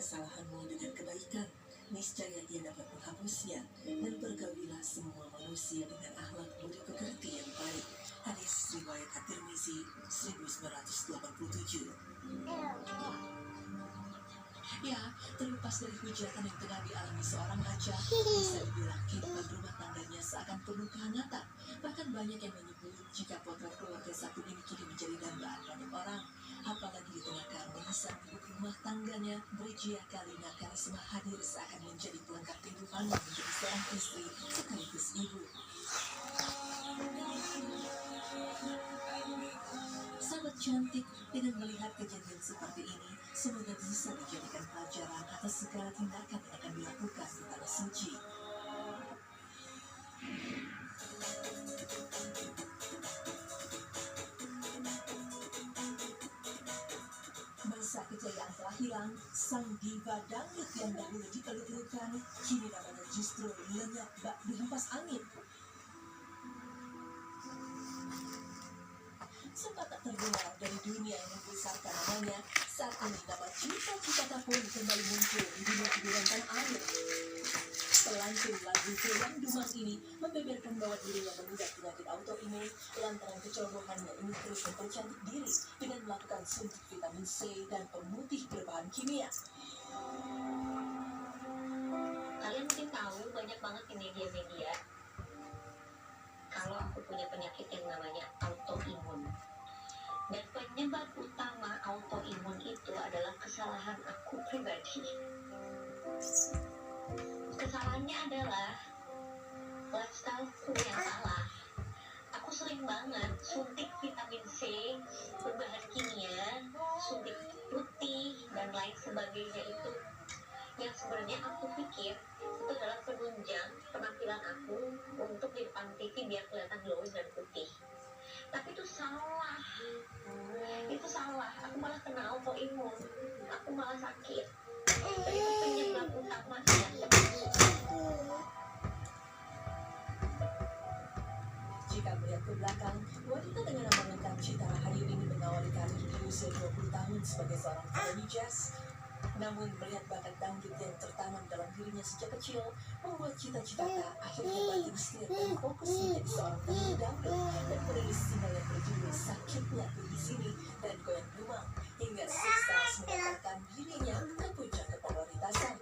kesalahanmu dengan kebaikan, niscaya ia dapat menghapusnya, dan pergaulilah semua manusia dengan akhlak budi pekerti yang baik. Hadis riwayat At-Tirmizi 1987. Ya, terlepas dari hujatan yang tengah dialami seorang raja, bisa dibilang kehidupan rumah tangganya seakan penuh kehangatan. Bahkan banyak yang menyebut jika potret keluarga satu ini kini menjadi dambaan banyak orang. Apalagi di tengah keharmonisan hidup rumah tangganya, Bridgia Kalina Karisma hadir seakan menjadi pelengkap kehidupannya menjadi seorang istri sekaligus ibu. Sahabat cantik, dengan melihat kejadian seperti ini, semoga bisa dijadikan pelajaran atas segala tindakan yang akan dilakukan di tanah suci. Masa kejayaan telah hilang, sang diva dangdut yang dahulu dipeluk-pelukan, kini namanya justru lenyap bak dihempas angin. Sempat tak terdengar dari dunia yang membesarkan namanya, saat ini nama Cita-Citata pun kembali muncul di dunia hiburan tanah air. Pelantun lagu Tulang Dumang ini membeberkan bahwa dirinya mengidap penyakit autoimun lantaran kecerobohannya ini terus mempercantik diri dengan melakukan suntik vitamin C dan pemutih berbahan kimia. Kalian mungkin tahu banyak banget di media-media kalau aku punya penyakit yang namanya autoimun. Dan penyebab utama autoimun itu adalah kesalahan aku pribadi. Kesalahannya adalah lifestyle-ku yang salah. Aku sering banget suntik vitamin C, berbahan kimia, suntik putih, dan lain sebagainya itu. Yang sebenarnya aku pikir itu adalah penunjang penampilan aku untuk di depan TV biar kelihatan glowing dan putih. Tapi itu salah. Itu salah. Aku malah kena autoimun. Aku malah sakit. Dan itu penyebab utamanya. Jika melihat ke belakang, wanita dengan nama lengkap Cita Rahayu ini mengawali karir di usia 20 tahun sebagai seorang penyanyi jazz. Namun melihat bakat dangdut yang tertanam dalam dirinya sejak kecil, membuat Cita-Citata akhirnya banting setir dan fokus menjadi seorang penyanyi dangdut dan merilis single yang berjudul Sakitnya di Sini dan Goyang Dumang hingga sukses mengantarkan dirinya ke puncak kepopularisan.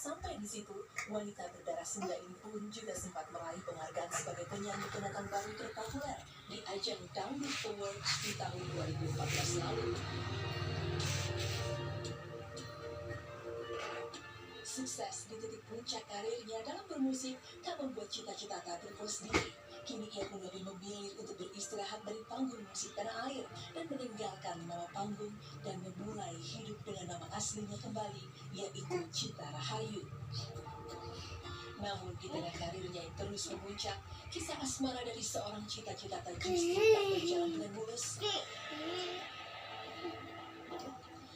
Sampai di situ, wanita berdarah Sunda ini pun juga sempat meraih penghargaan sebagai penyanyi pendatang baru terpopuler di ajang Dangdut Awards di tahun 2014 lalu. Sukses di titik puncak karirnya dalam bermusik tak membuat Cita-Citata berpuas diri. Kini ia pun lebih memilih untuk beristirahat dari panggung musik tanah air dan meninggalkan nama panggung dan memulai hidup dengan nama aslinya kembali, yaitu Cita Rahayu. Namun di tengah karirnya yang terus memuncak, kisah asmara dari seorang Cita-Citata justru tak berjalan dengan mulus.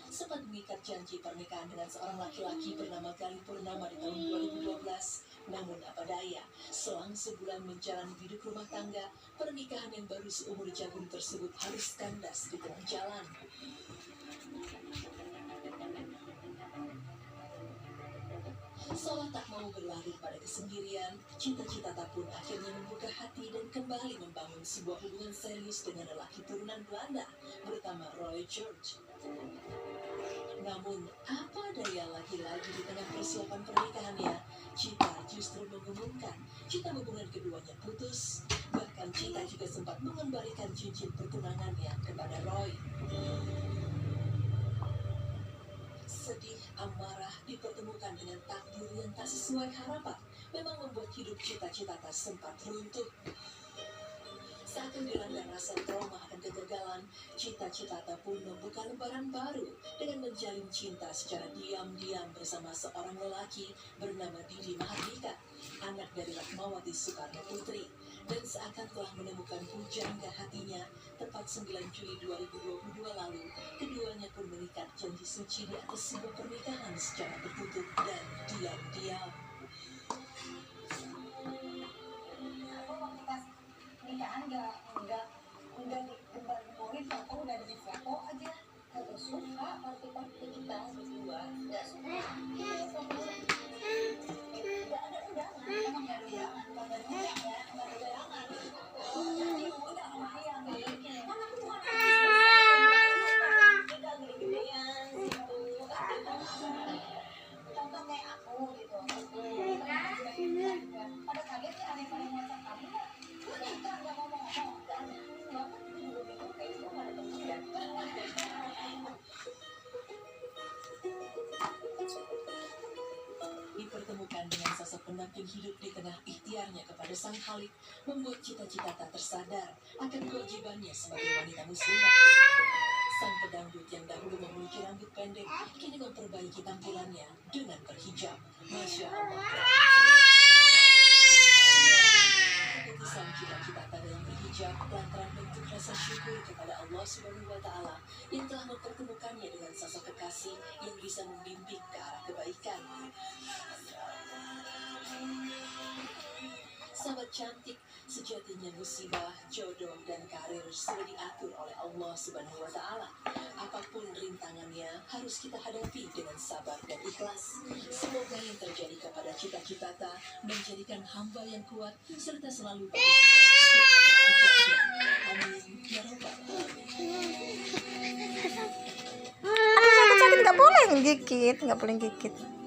Sempat mengikat janji pernikahan dengan seorang laki-laki bernama Gali Purnama di tahun 2012. Namun apa daya, selang sebulan menjalani hidup rumah tangga, pernikahan yang baru seumur jagung tersebut harus kandas di tengah jalan. Seolah tak mau berlarut pada kesendirian, Cita-Citata pun akhirnya membuka hati dan kembali membangun sebuah hubungan serius dengan lelaki turunan Belanda bernama Roy George. Namun, apa daya lagi-lagi di tengah persiapan pernikahannya, Cita justru mengumumkan jika hubungan keduanya putus. Bahkan Cita juga sempat mengembalikan cincin pertunangannya kepada Roy. Sedih, amarah dipertemukan dengan takdir yang tak sesuai harapan memang membuat hidup Cita-Citata sempat runtuh. Saat dilanda rasa trauma akan kegagalan, Cita-Citata pun membuka lembaran baru dengan menjalin cinta secara diam-diam bersama seorang lelaki bernama Didi Mahardika, anak dari Ratmawati Soekarno Putri. Dan seakan telah menemukan pujangga hatinya, tepat 9 Juli 2022 lalu, keduanya pun mengikat janji suci di atas sebuah pernikahan secara tertutup dan diam-diam. Pernikahan gak menampung hidup di tengah ikhtiarnya kepada Sang Khalik membuat cita-cita tak tersadar akan kewajibannya sebagai wanita muslimah. Sang pedangdut yang dahulu memiliki rambut pendek kini memperbaiki tampilannya dengan berhijab. Masya Allah. Keputusan cita-cita dalam berhijab lantaran bentuk rasa syukur kepada Allah Subhanahu wa Ta'ala yang telah mempertemukannya dengan sosok kekasih yang bisa membimbing ke arah kebaikan. Sahabat cantik, sejatinya musibah, jodoh, dan karir sudah diatur oleh Allah Subhanahu wa Ta'ala. Apapun rintangannya harus kita hadapi dengan sabar dan ikhlas. Semoga yang terjadi kepada cita-cita menjadikan hamba yang kuat serta selalu beristiqomah kepada hijabnya. Amin ya rabbal alamin. Sakit-sakit nggak boleh gigit, nggak boleh gigit.